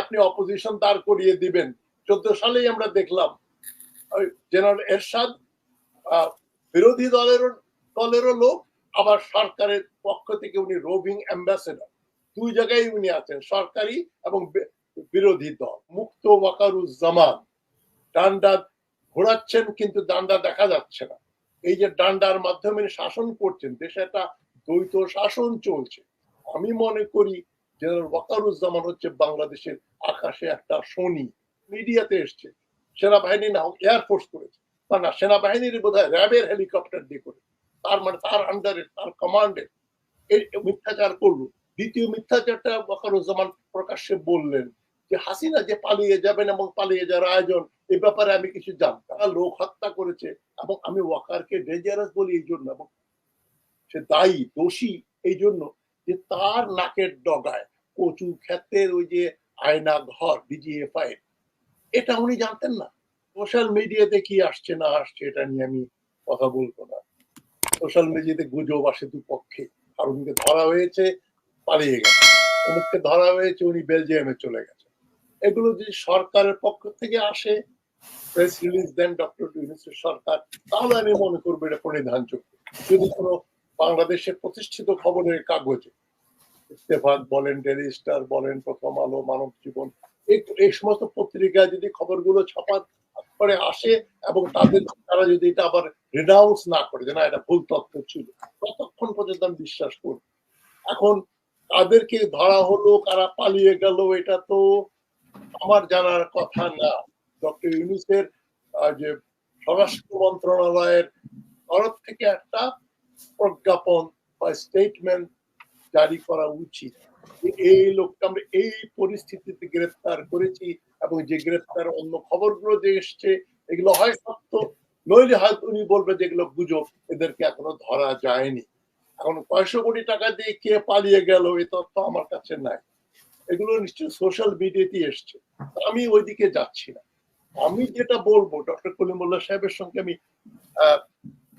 আপনি অপোজিশন দাঁড় করিয়ে দিবেন। 14 সালেই আমরা দেখলাম জেনারেল এরশাদ বিরোধী দলেরও লোক, আবার সরকারের পক্ষ থেকে উনি রোভিং অ্যাম্বাসেডর, দুই জায়গায় উনি আছেন, সরকারি এবং বিরোধী দল। মুক্ত ওয়াকারুজ্জামান ডান্ডা ঘোরাচ্ছেন, কিন্তু ডান্ডা দেখা যাচ্ছে না। এই যে ডান্ডার মাধ্যমে শাসন করছেন, দেশে একটা দ্বৈত শাসন চলছে। আমি মনে করি জেনারেল ওয়াকারুজ্জামান হচ্ছে বাংলাদেশের আকাশে একটা শনি। মিডিয়াতে এসছে, সেনাবাহিনী না হোক এয়ারফোর্স করেছে, না সেনাবাহিনীর বোধহয় র্যাবের হেলিকপ্টার দিয়ে করে, তার মানে তার আন্ডারে, তার কমান্ডে এই মিথ্যাচার করলো। দ্বিতীয় মিথ্যাচারটা ওয়াকারুজ্জামান প্রকাশ্যে বললেন যে হাসিনা যে পালিয়ে যাবেন এবং পালিয়ে যাওয়ার আয়োজন, এই ব্যাপারে আমি কিছু জানতাম। লোক হত্যা করেছে এবং আমি ওয়াকারকে ডেঞ্জারাস বলি এই জন্য, এবং সে দায়ী দোষী এই জন্য যে তার নাকের ডগায় কচু ক্ষেতের ওই যে আয়না ঘর ডিজিএফআই, এটা উনি জানতেন না। সোশ্যাল মিডিয়াতে কি আসছে না আসছে এটা নিয়ে আমি কথা বলবো না। সোশ্যাল মিডিয়াতে গুজব আসে দুপক্ষে। কারণকে ধরা হয়েছে, পালিয়ে গেছে, অমুককে ধরা হয়েছে, উনি বেলজিয়ামে চলে গেছে। এগুলো যদি সরকারের পক্ষ থেকে আসে, প্রেস রিলিজ দেন ডক্টর ইউনূসের সরকার, তাহলে আমি মনে করবো এটা পরিধানযোগ্য। যদি কোনো বাংলাদেশের প্রতিষ্ঠিত খবরের কাগজে, ইত্তেফাক বলেন, ডেইলি স্টার বলেন, প্রথম আলো, মানব জীবন, এই সমস্ত পত্রিকায় যদি খবরগুলো ছাপা করে আসে এবং তারা যদি এটা আবার রিনাউন্স না করে যে না এটা ভুল তথ্য ছিল, ততক্ষণ পর্যন্ত আমি বিশ্বাস করি। এখন তাদেরকে ধরা হলো, কারা পালিয়ে গেল, এটা তো আমার জানার কথা না। ডক্টর ইউনূসের যে স্বরাষ্ট্র মন্ত্রণালয়ের তরফ থেকে একটা প্রজ্ঞাপন বা স্টেটমেন্ট জারি করা উচিত। এই লোকটা আমরা এই পরিস্থিতিতে গ্রেফতার করেছি, এবং যে গ্রেফতার অন্য খবরগুলো যে এসছে এগুলো হয় সত্য, নইলে হয়তো উনি বলবে যেগুলো গুজব, এদেরকে এখনো ধরা যায়নি। এখন 500 কোটি টাকা দিয়ে কে পালিয়ে গেল এই তথ্য আমার কাছে নাই। এগুলো নিশ্চয়ই সোশ্যাল মিডিয়াতে এসছে, আমি ওইদিকে যাচ্ছি না। আমি যেটা বলবো, ডক্টর কলিমুল্লাহ সাহেবের সঙ্গে আমি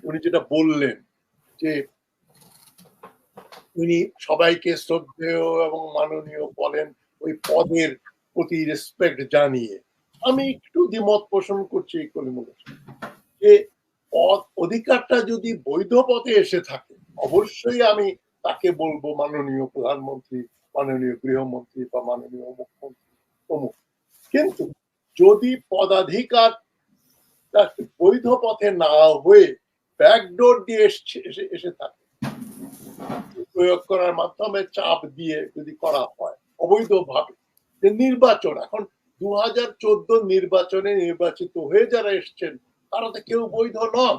উনি যেটা বললেন যে উনি সবাইকে শ্রদ্ধেয় এবং মাননীয় বলেন ওই পদের প্রতি রেসপেক্ট জানিয়ে, আমি একটু দ্বিমত পোষণ করছি কলিমুল্লাহ, যে পদ অধিকারটা যদি বৈধ পথে এসে থাকে অবশ্যই আমি তাকে বলবো মাননীয় প্রধানমন্ত্রী, মাননীয় গৃহমন্ত্রী বা মাননীয় মুখ্যমন্ত্রী অমুক। কিন্তু যদি পদাধিকার বৈধ পথে না হয়ে ব্যাকডোর দিয়ে এসে থাকে, প্রয়োগ করার মাধ্যমে চাপ দিয়ে যদি করা হয় অবৈধভাবে, নির্বাচন এখন 2014 নির্বাচনে নির্বাচিত হয়ে যারা এসছেন তারা তো কেউ বৈধ নন।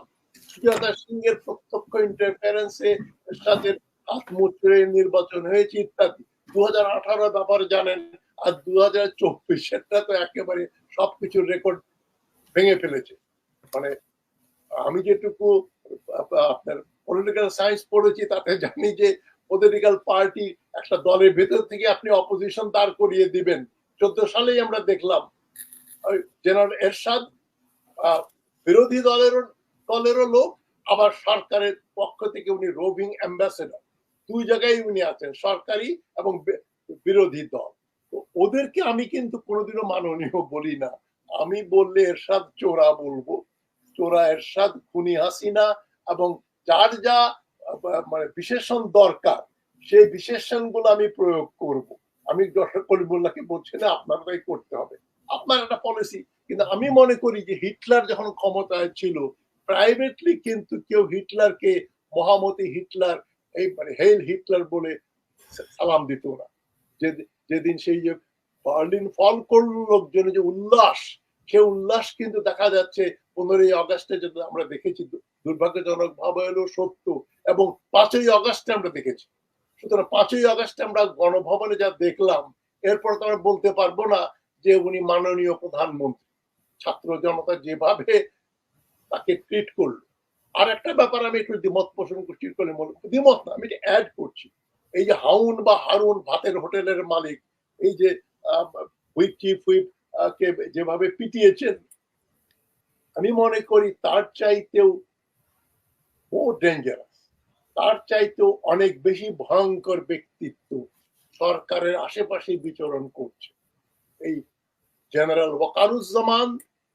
সুজাতা সিং এর প্রত্যক্ষ ইন্টারফারেন্সে এরশাদের হাত মুচড়ে নির্বাচন হয়েছে ইত্যাদি। 2018 ব্যাপারে জানেন, আর 2024 তো একেবারে সবকিছুর রেকর্ড ভেঙে ফেলেছে। মানে আমি যেটুকু আপনার পলিটিক্যাল সায়েন্স পড়েছি তাতে জানি যে পলিটিক্যাল পার্টি একটা দলের ভেতর থেকে আপনি অপোজিশন দাঁড় করিয়ে দিবেন। 14 সালেই আমরা দেখলাম জেনারেল এরশাদ বিরোধী দলেরও লোক, আবার সরকারের পক্ষ থেকে উনি রোভিং অ্যাম্বাসেডর, দুই জায়গায় উনি আছেন, সরকারি এবং বিরোধী দল। তো ওদেরকে আমি কিন্তু কোনোদিনও মাননীয় বলি না। আমি বললে এরশাদ চোরা বলবো, চোরা এরশাদ, খুনি হাসিনা, এবং যার যা মানে বিশেষণ দরকার সেই বিশেষণগুলো আমি প্রয়োগ করব। আমি ডক্টর কলিমুল্লাহকে বলছি না আপনার তাই করতে হবে, আপনার একটা পলিসি। কিন্তু আমি মনে করি যে হিটলার যখন ক্ষমতায় ছিল, প্রাইভেটলি কিন্তু কেউ হিটলারকে মহামতি হিটলার, এই মানে হেইল হিটলার বলে সালাম দিত না। যেদিন সেই যে বার্লিন ফল করলো লোকজনের যে উল্লাস, সে উল্লাস কিন্তু দেখা যাচ্ছে 15ই আগস্টে যেটা আমরা দেখেছি, দুর্ভাগ্যজনক ভাবে হলো সত্য, এবং 5ই আগস্টে আমরা দেখেছি। সুতরাং 5ই আগস্টে আমরা গণভবনে যা দেখলাম, এরপর তো আমরা বলতে পারবো না যে উনি মাননীয় প্রধানমন্ত্রী। ছাত্র জনতা যেভাবে তাকে ট্রিট করলো। আর একটা ব্যাপার আমি একটু দ্বিমত পোষণ করছি, দ্বিমত না, আমি অ্যাড করছি। এই যে হাউন বা হারুন ভাতের হোটেলের মালিক, এই যে হুইপ চিফ হুইপ কে যেভাবে পিটিয়েছেন, আমি মনে করি তার চাইতেও মোর ডেঞ্জারাস, তার চাইতেও অনেক বেশি ভয়ঙ্কর ব্যক্তিত্ব সরকারের আশেপাশে বিচরণ করছে। জেনারেল ওয়াকারুজ্জামান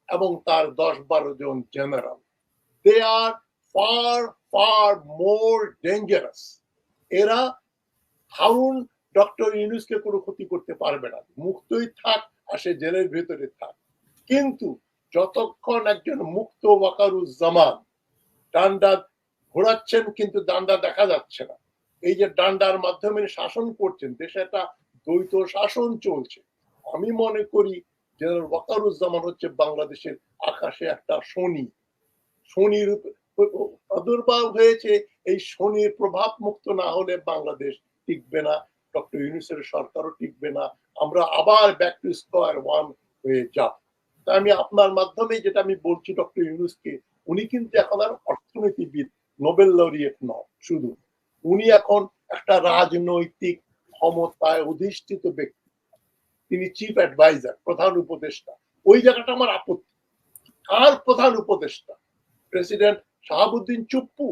এবং তার 10-12 জন জেনারেল। দে আর ফার ফার মোর ডেঞ্জারাস। এরা হারুন ডক্টর ইউনূসকে কোনো ক্ষতি করতে পারবে না, মুক্তই থাক আর সে জেলের ভেতরে থাক। কিন্তু যতক্ষণ একজন মুক্ত ওয়াকারুজ্জামান ডান্ডা ঘোরাচ্ছেন কিন্তু ডান্ডা দেখা যাচ্ছে না, এই যে ডান্ডার মাধ্যমে শাসন করছেন, দেশে একটা দ্বৈত শাসন চলছে। আমি মনে করি জেনারেল ওয়াকারুজ্জামান হচ্ছে বাংলাদেশের আকাশে একটা শনি। শনির প্রাদুর্ভাব হয়েছে, এই শনির প্রভাব মুক্ত না হলে বাংলাদেশ টিকবে না, ডক্টর ইউনূসের সরকারও টিকবে না, আমরা আবার ব্যাক টু স্কয়ার ওয়ান হয়ে যাব। তাই আমি আপনার মাধ্যমে যেটা আমি বলছি ডক্টর ইউনূসকে, উনি কিন্তু এখন আর অর্থনীতিবিদ, নোবেল লরিয়েট নন শুধু, উনি এখন একটা রাজনৈতিক ক্ষমতায় অধিষ্ঠিত ব্যক্তি। তিনি চিফ অ্যাডভাইজার, প্রধান উপদেষ্টা। ওই জায়গাটা আমার আপত্তি। কার প্রধান উপদেষ্টা? প্রেসিডেন্ট শাহাবুদ্দিন চুপ্পু?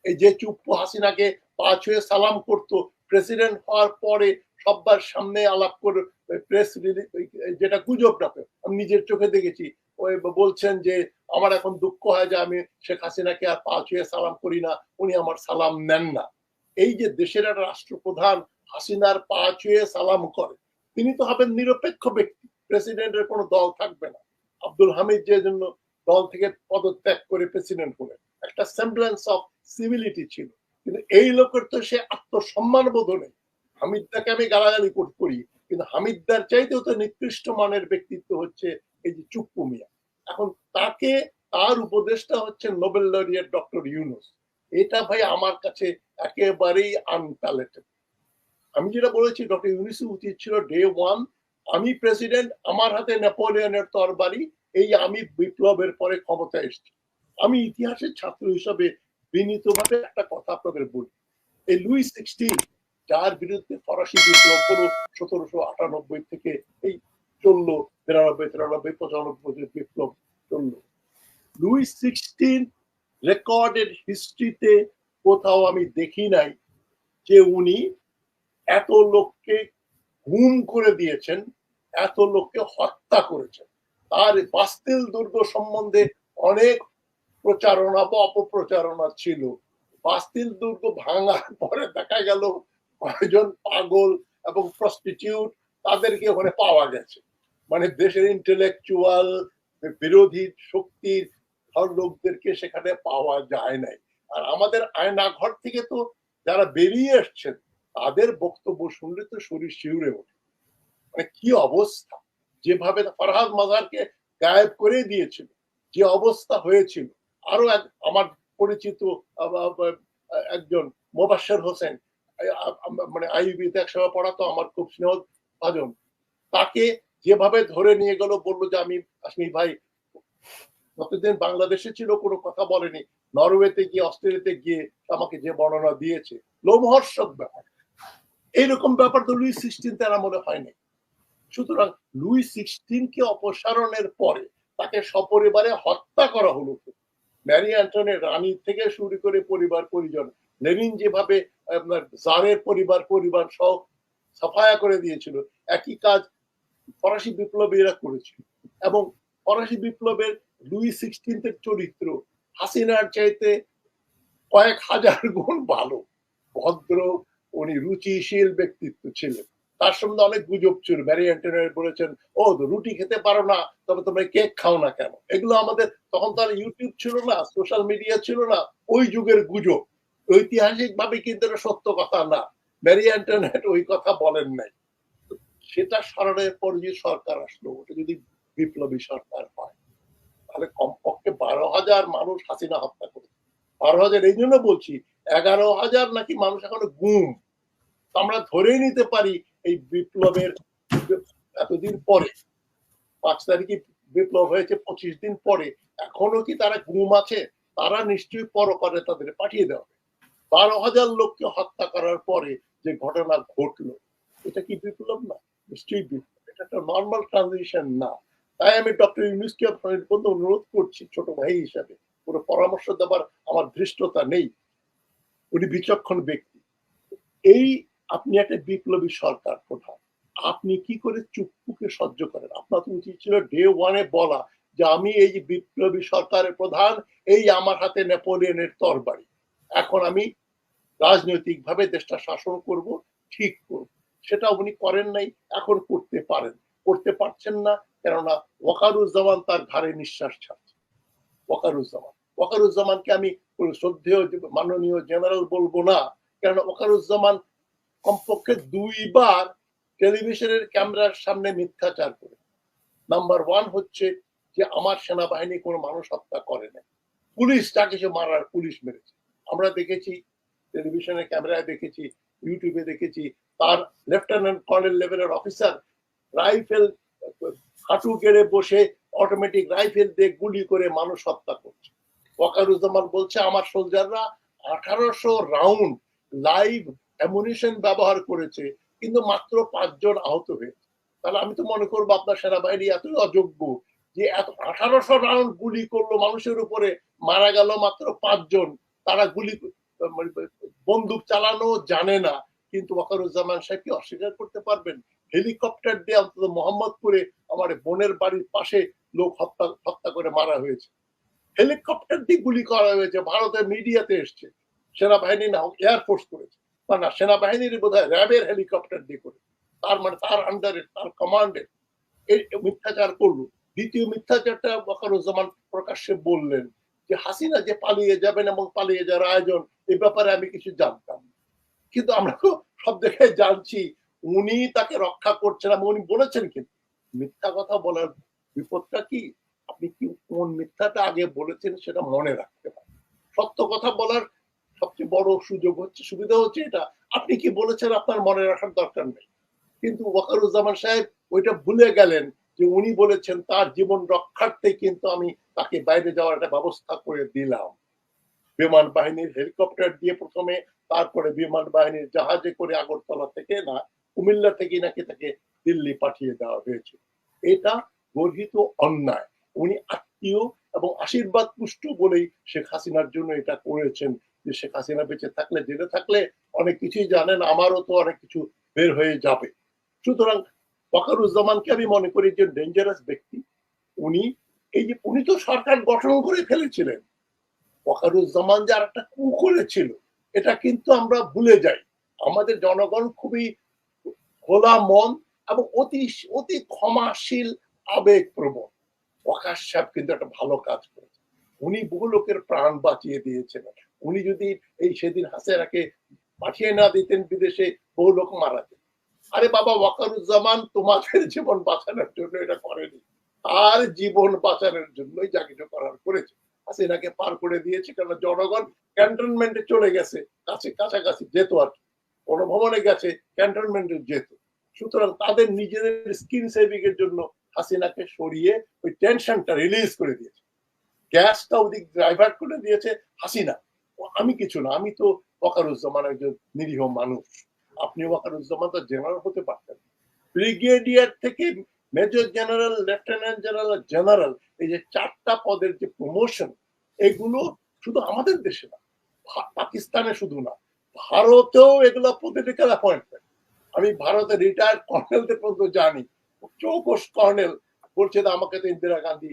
এই যে চুপ্পু হাসিনাকে পা ছুঁয়ে সালাম করতো, প্রেসিডেন্ট হওয়ার পরে সবার সামনে আলাপ করে প্রেস রিলিজ, যেটা গুজব ডাকে, আমি নিজের চোখে দেখেছি, ওই বলছেন যে আমার এখন দুঃখ হয় যে আমি শেখ হাসিনাকে আর পা ছুঁয়ে সালাম করি না, উনি আমার সালাম নেন না। এই যে দেশের একটা রাষ্ট্রপ্রধান হাসিনার পা ছুঁয়ে সালাম করে, তিনি তো হবেন নিরপেক্ষ ব্যক্তি, প্রেসিডেন্টের কোনো দল থাকবে না। আব্দুল হামিদ যে জন্য দল থেকে পদত্যাগ করে প্রেসিডেন্ট হলেন, একটা সেমব্লেন্স অফ সিভিলিটি ছিল, কিন্তু এই লোকের তো সে আত্মসম্মান বোধ নেই। হামিদদাকে আমি গালাগালি করি, কিন্তু হামিদদার চাইতেও তো নিকৃষ্ট মানের ব্যক্তিত্ব হচ্ছে এই যে চুপ্পু মিয়া। এখন তাকে, তার উপদেষ্টা হচ্ছে নোবেল লরিয়েট ডক্টর ইউনূস। এটা ভাই আমার কাছে একেবারেই আনপ্যালেটেবল। আমি যেটা বলেছি, ডক্টর ইউনূসের উচিত ছিল ডে ওয়ান, আমি প্রেসিডেন্ট, আমার হাতে নেপোলিয়নের তরবারি, এই আমি বিপ্লবের পরে ক্ষমতা এসেছি। আমি ইতিহাসের ছাত্র হিসাবে বিনীতভাবে একটা কথা আপনাদের বলি, এই লুই 16 যার বিরুদ্ধে ফরাসি বিপ্লব হলো 1798 থেকে এই চললো, 93, 93, 95 বিপ্লব চললো, লুই 16 রেকর্ডেড হিস্ট্রিতে কোথাও আমি দেখি নাই যে উনি এত লোককে গুম করে দিয়েছেন, এত লোককে হত্যা করেছেন। তার বাস্তিল দুর্গ সম্বন্ধে অনেক প্রচারণা বা অপপ্রচারণা ছিল। বাস্তিল দুর্গ ভাঙার পরে দেখা গেল কয়েকজন পাগল এবং প্রস্টিটিউট, তাদেরকে ওখানে পাওয়া গেছে। মানে দেশের ইন্টেলেকচুয়াল বিরোধী শক্তির লোকদেরকে সেখানে পাওয়া যায় নাই। আর আমাদের আয়না ঘর থেকে তো যারা বেরিয়ে এসছেন, তাদের বক্তব্য শুনলে তো শরীর শিউরে ওঠে। মানে কি অবস্থা, যেভাবে ফরহাদ মাজারকে গায়েব করে দিয়েছিল, যে অবস্থা হয়েছিল। আরো আমার পরিচিত একজন মোবাশ্বের হোসেন, মানে আইবিতে একসময় পড়াতো, আমার খুব স্নেহ ভাজন, তাকে যেভাবে ধরে নিয়ে গেল, বললো যে আমি কাশ্মী ভাই যতদিন বাংলাদেশে ছিল কোনো কথা বলেনি, নরওয়েতে গিয়ে, অস্ট্রেলিয়াতে গিয়ে আমাকে যে বর্ণনা দিয়েছে, লোমহর্ষক ব্যাপার। এইরকম ব্যাপার তো লুই 16 তারা মনে হয়নি। সুতরাং লুই 16 কে অপসারণের পরে তাকে সপরিবারে হত্যা করা হলো। ম্যারি অ্যান্টনের রানী থেকে শুরু করে পরিবার পরিজন, লেনিন যেভাবে আপনার জারের পরিবার সহ সাফায়া করে দিয়েছিল, একই কাজ ফরাসি বিপ্লবীরা করেছিল। এবং ফরাসি বিপ্লবের লুই 16 চরিত্র হাসিনার চাইতে কয়েক হাজার গুণ ভালো, ভদ্র, উনি রুচিশীল ব্যক্তিত্ব ছিলেন। তার সম্বন্ধে অনেক গুজব ছিল, ম্যারি অ্যান্টনের বলেছেন, ও রুটি খেতে পারো না, তবে তোমরা কেক খাও না কেন? এগুলো আমাদের তখন তো আর ইউটিউব ছিল না, সোশ্যাল মিডিয়া ছিল না, ওই যুগের গুজব। ঐতিহাসিক ভাবে কিন্তু এটা সত্য কথা না, ম্যারি অ্যান্টনেট ওই কথা বলেন নাই। সেটা সরানোর পর যে সরকার আসলো, ওটা যদি বিপ্লবী সরকার হয়, তাহলে কমপক্ষে 12,000 মানুষ হাসিনা হত্যা করেছে। 12,000 এই জন্য বলছি, 11,000 নাকি মানুষ এখনো গুম। আমরা ধরেই নিতে পারি এই বিপ্লবের এতদিন পরে, 5 তারিখে বিপ্লব হয়েছে, 25 দিন পরে এখনো কি তারা গুম আছে? তারা নিশ্চয়ই পরপারে তাদের পাঠিয়ে দেওয়া হবে। 12,000 লোককে হত্যা করার পরে যে ঘটনা ঘটলো, এটা কি বিপ্লব না? নিশ্চয়ই বিপ্লব। এটা একটা নর্মাল ট্রানজিশন না। তাই আমি ডক্টর ইউনূসকে অনুরোধ করছি ছোট ভাই হিসাবে, কোনো পরামর্শ দেবার আমার ধৃষ্টতা নেই, উনি বিচক্ষণ ব্যক্তি। এই আপনি একটা বিপ্লবী সরকার প্রধান, আপনি কি করে চুপ্পুকে সহ্য করেন? আপনার তো উচিত ছিল ডে ওয়ানে বলা যে আমি এই যে বিপ্লবী সরকারের প্রধান, এই আমার হাতে নেপোলিয়নের তরবারি, এখন আমি রাজনৈতিকভাবে দেশটা শাসন করব, ঠিক করব। সেটা উনি করেন নাই, এখন করতে পারেন, করতে পারছেন না, কেননা ওয়াকারুজ্জামান তার ঘাড়ে নিঃশ্বাস ছাড়ছে। ওয়াকারুজ্জামান, ওয়াকারুজ্জামানকে আমি শ্রদ্ধেয় মাননীয় জেনারেল বলবো না, কেননা ওয়াকারুজ্জামান কমপক্ষে 2 বার টেলিভিশনের ক্যামেরার সামনে মিথ্যাচার করে। নাম্বার 1 হচ্ছে যে আমার সেনাবাহিনী কোনো মানুষ হত্যা করে না, পুলিশ তাকে সে মারার, পুলিশ মেরেছে। আমরা দেখেছি, টেলিভিশনের ক্যামেরায় দেখেছি, ইউটিউবে দেখেছি, তার লেফটেন্যান্ট কর্নেল লেভেলের অফিসার রাইফেল হাঁটু গেড়ে বসে অটোমেটিক রাইফেল দিয়ে গুলি করে মানুষ হত্যা করছে। ওয়াকারুজ্জামান বলছে আমার সোলজাররা 1800 রাউন্ড লাইভ অ্যামুনিশন ব্যবহার করেছে, কিন্তু মাত্র 5 জন আহত হয়েছে। তাহলে আমি তো মনে করবো আপনার সেনাবাহিনী এতই অযোগ্য যে এত 1800 রাউন্ড গুলি করলো মানুষের উপরে, মারা গেল মাত্র 5 জন। তারা গুলি বন্দুক চালানো জানে না। কিন্তু ওয়াকারুজ্জামান সাহেব কি অস্বীকার করতে পারবেন? হেলিকপ্টার দিয়ে অন্তত মোহাম্মদপুরে আমার বোনের বাড়ির পাশে লোক হত্যা করে মারা হয়েছে, হেলিকপ্টার দিয়ে গুলি করা হয়েছে, ভারতের মিডিয়াতে এসছে। সেনাবাহিনী না, এয়ারফোর্স করেছে, না সেনাবাহিনীর বোধহয় র্যাবের হেলিকপ্টার দিয়ে করে, তার মানে তার আন্ডারে, তার কমান্ডে এই মিথ্যাচার করলো। দ্বিতীয় মিথ্যাচারটা ওয়াকারুজ্জামান প্রকাশ্যে বললেন যে হাসিনা যে পালিয়ে যাবেন এবং পালিয়ে যাওয়ার আয়োজন, এই ব্যাপারে আমি কিছু জানতাম। কিন্তু আমরা তো সব জায়গায় জানছি উনি তাকে রক্ষা করছেন এবং উনি বলেছেন, কিন্তু মিথ্যা কথা বলার বিপদটা কি, আপনি কি কোন মিথ্যাটা আগে বলেছেন সেটা মনে রাখতে হবে। সত্য কথা বলার সবচেয়ে বড় সুযোগ হচ্ছে, সুবিধা হচ্ছে এটা, আপনি কি বলেছেন আপনার মনে রাখার দরকার নেই। কিন্তু ওয়াকারুজ্জামান সাহেব ওইটা ভুলে গেলেন যে উনি বলেছেন তার জীবন রক্ষার্থে কিন্তু আমি তাকে বাইরে যাওয়ার একটা ব্যবস্থা করে দিলাম। বিমান বাহিনীর হেলিকপ্টার দিয়ে প্রথমে, তারপরে বিমান বাহিনীর জাহাজে করে আগরতলা থেকে না কুমিল্লা থেকে নাকি তাকে দিল্লি পাঠিয়ে দেওয়া হয়েছে। এটা গর্হিত অন্যায়। উনি আত্মীয় এবং আশীর্বাদ পুষ্ট বলেই শেখ হাসিনার জন্য এটা করেছেন, যে শেখ হাসিনা বেঁচে থাকলে, জেলে থাকলে অনেক কিছুই জানেন, আমারও তো অনেক কিছু বের হয়ে যাবে। সুতরাং ওয়াকারুজ্জামানকে আমি মনে করি যে ডেঞ্জারাস ব্যক্তি। উনি এই যে উনি তো সরকার গঠন করে ফেলেছিলেন, ওয়াকারুজ্জামান যে আর একটা কু করেছিল এটা কিন্তু আমরা ভুলে যাই। আমাদের জনগণ খুবই খোলা মন এবং অতি অতি ক্ষমাশীল, আবেগ প্রবণ। ওয়াকার সাহেব কিন্তু একটা ভালো কাজ করেছেন, উনি বহু লোকের প্রাণ বাঁচিয়ে দিয়েছেন। উনি যদি এই সেদিন হাসিনাকে পাঠিয়ে না দিতেন বিদেশে, বহু লোক মারা যেত। আরে বাবা, ওয়াকারুজ্জামান তোমাদের জীবন বাঁচানোর জন্য এটা করেনি, আর জীবন বাঁচানোর জন্যই যা কিছু করার করেছে। হাসিনাকে পার করে দিয়েছে, কারণ জনগণ ক্যান্টনমেন্টে চলে গেছে, কাছাকাছি যেত, আর গণভবনে গেছে, ক্যান্টনমেন্টে যেত। সুতরাং তাদের নিজেদের স্কিন সেভিং এর জন্য হাসিনাকে সরিয়ে ওই টেনশনটা রিলিজ করে দিয়েছে, গ্যাসটা ওদিক ডাইভার্ট করে দিয়েছে হাসিনা। আমি কিছু না, আমি তো ওয়াকারুজ্জামান একজন নিরীহ মানুষ। আপনি ওয়াকারুজ্জামান তো জেনারেল হতে পারতেন, ব্রিগেডিয়ার থেকে major general, lieutenant general, general, এই যে 4টা পদের যে প্রমোশন, এগুলো শুধু আমাদের দেশে না, পাকিস্তানে শুধু না, ভারতেও এগুলো পলিটিক্যাল অ্যাপয়েন্টমেন্ট। আমি ভারতের রিটায়ার্ড কর্নেলদের পর্যন্ত জানি, চৌকস কর্নেল বলছে আমাকে তো ইন্দিরা গান্ধী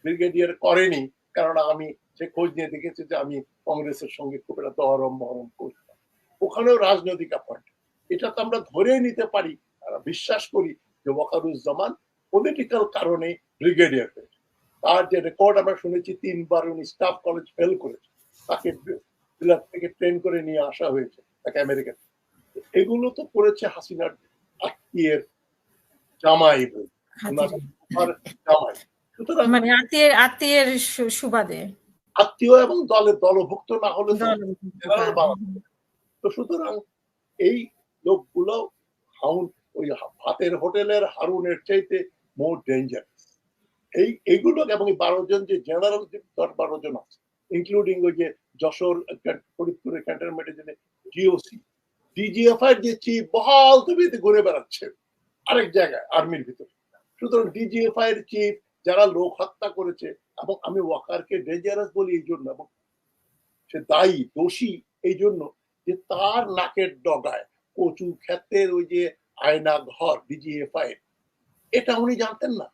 ব্রিগেডিয়ার করেনি, কারণ আমি সে খোঁজ নিয়ে দেখেছি যে আমি কংগ্রেসের সঙ্গে খুব একটা দহরম মহরম করতাম। ওখানেও রাজনৈতিক অ্যাপয়েন্ট। এটা তো আমরা ধরেই নিতে পারি, বিশ্বাস করি যে ওয়াকারুজ্জামান পলিটিক্যাল কারণে ব্রিগেডিয়ার হয়েছে। তার যে রেকর্ড আমরা শুনেছি, 3বার উনি স্টাফ কলেজ ফেল করেছে, তাকে থেকে ট্রেন করে নিয়ে আসা হয়েছে তাকে আমেরিকা। এগুলো তো করেছে হাসিনার আত্মীয়ের জামাই, জামাই। সুতরাং মানে আত্মীয়ের সুবাদে, আত্মীয় এবং দলের দলভুক্ত না হলে তো সুতরাং এই লোকগুলো হাউন, ওই ভাতের হোটেলের হারুনের চাইতে মোর ডেঞ্জারাস। এইগুলো এবং 12 জন যে জেনারেল, 10-12 জন আছে, ইনক্লুডিং ওই যে যশোর ফরিদপুরের ক্যান্টনমেন্টে যে জিওসি, ডিজিএফআই যে চিফ বহাল তবিতে ঘুরে বেড়াচ্ছে আরেক জায়গায় আর্মির ভিতরে। সুতরাং ডিজিএফআই এর চিফ যারা লোক হত্যা করেছে, এবং আমি ওয়াকারকে ডেঞ্জারাস বলি এই জন্য, এবং সে দোষী এই জন্য যে তার নাকের ডগায় কচু ক্ষেতের ওই যে আয়না ঘর ডিজিএফআই, এটা উনি জানতেন না।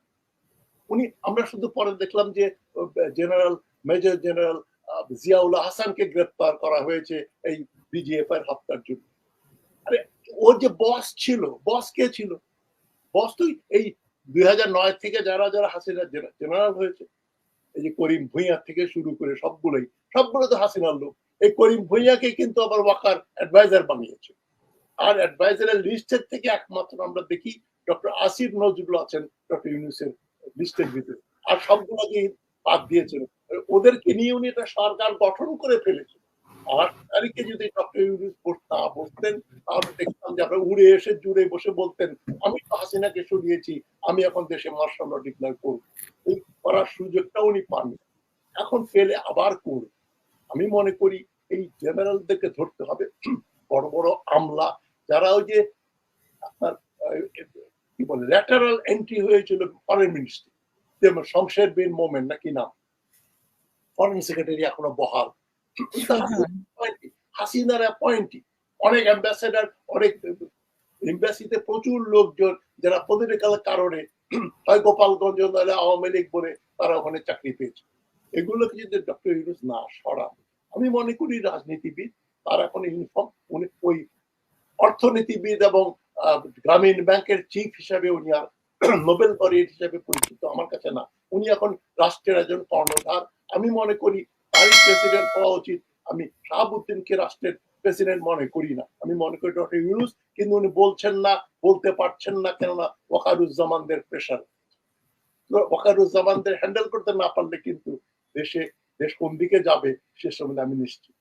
আমরা শুধু পরে দেখলাম যে জেনারেল মেজর জেনারেল জিয়াউল হাসানকে গ্রেফতার করা হয়েছে এই ডিজিএফআই এর হত্যার জন্য। আরে ওর যে বস ছিল, বস কে ছিল? বস তো এই 2009 থেকে যারা যারা হাসিনা জেনারেল হয়েছে, এই যে করিম ভুঁইয়া থেকে শুরু করে সবগুলো তো হাসিনার লোক। এই করিম ভুঁইয়াকে কিন্তু আবার ওয়াকার অ্যাডভাইজার বানিয়েছে। আর অ্যাডভাইজারের লিস্টের থেকে একমাত্র আমরা দেখি ডক্টর আসিফ নজরুল আছেন ডক্টর ইউনূসের লিস্টের ভিতরে, আর সবগুলোকে বাদ দিয়েছেন। ওদেরকে নিয়ে উনি একটা সরকার গঠন করে ফেলেছেন। 8 তারিখে যদি ডক্টর ইউনূস না বসতেন, তাহলে দেখতাম যে আমরা উড়ে এসে জুড়ে বসে বলতেন, আমি তো হাসিনাকে সরিয়েছি, আমি এখন দেশে মার্শাল ল ডিক্লেয়ার করব। এই করার সুযোগটা উনি পাননি। এখন পেলে আবার করবে। আমি মনে করি এই জেনারেলদেরকে ধরতে হবে। বড় বড় আমলা যারা ওই যে আপনার কি বলে ল্যাটারাল এন্ট্রি হয়েছিল ফরেন মিনিস্ট্রি, যেমন শমশের বিন মোমেন নাকি নাম, ফরেন সেক্রেটারি এখনো বহাল। হাসিনার অ্যাপয়েন্টি, অনেক অ্যাম্বাসেডার, অনেক এম্বাসিতে প্রচুর লোকজন যারা পলিটিক্যাল কারণে হয় গোপালগঞ্জ নাহলে আওয়ামী লীগ বলে তারা ওখানে চাকরি পেয়েছে। এগুলোকে যদি ডক্টর ইউনূস না সরান, আমি মনে করি রাজনীতিবিদ তার এখন ইউনিফর্ম, উনি ওই অর্থনীতিবিদ এবং গ্রামীণ ব্যাংকের চিফ হিসাবে উনি আর নোবেল laureate হিসাবে পরিচিত আমার কাছে না। উনি এখন রাষ্ট্রের একজন কর্ণধার। আমি মনে করি তারই প্রেসিডেন্ট হওয়া উচিত। আমি শাহাবুদ্দিনকে রাষ্ট্রের প্রেসিডেন্ট মনে করি না। আমি মনে করি ডক্টর ইউনূস, কিন্তু উনি বলছেন না, বলতে পারছেন না, কেননা ওয়াকারুজ্জামানদের প্রেশার। ওয়াকারুজ্জামানদের হ্যান্ডেল করতে না পারলে কিন্তু দেশ কোন দিকে যাবে সে সম্বন্ধে আমি নিশ্চিত।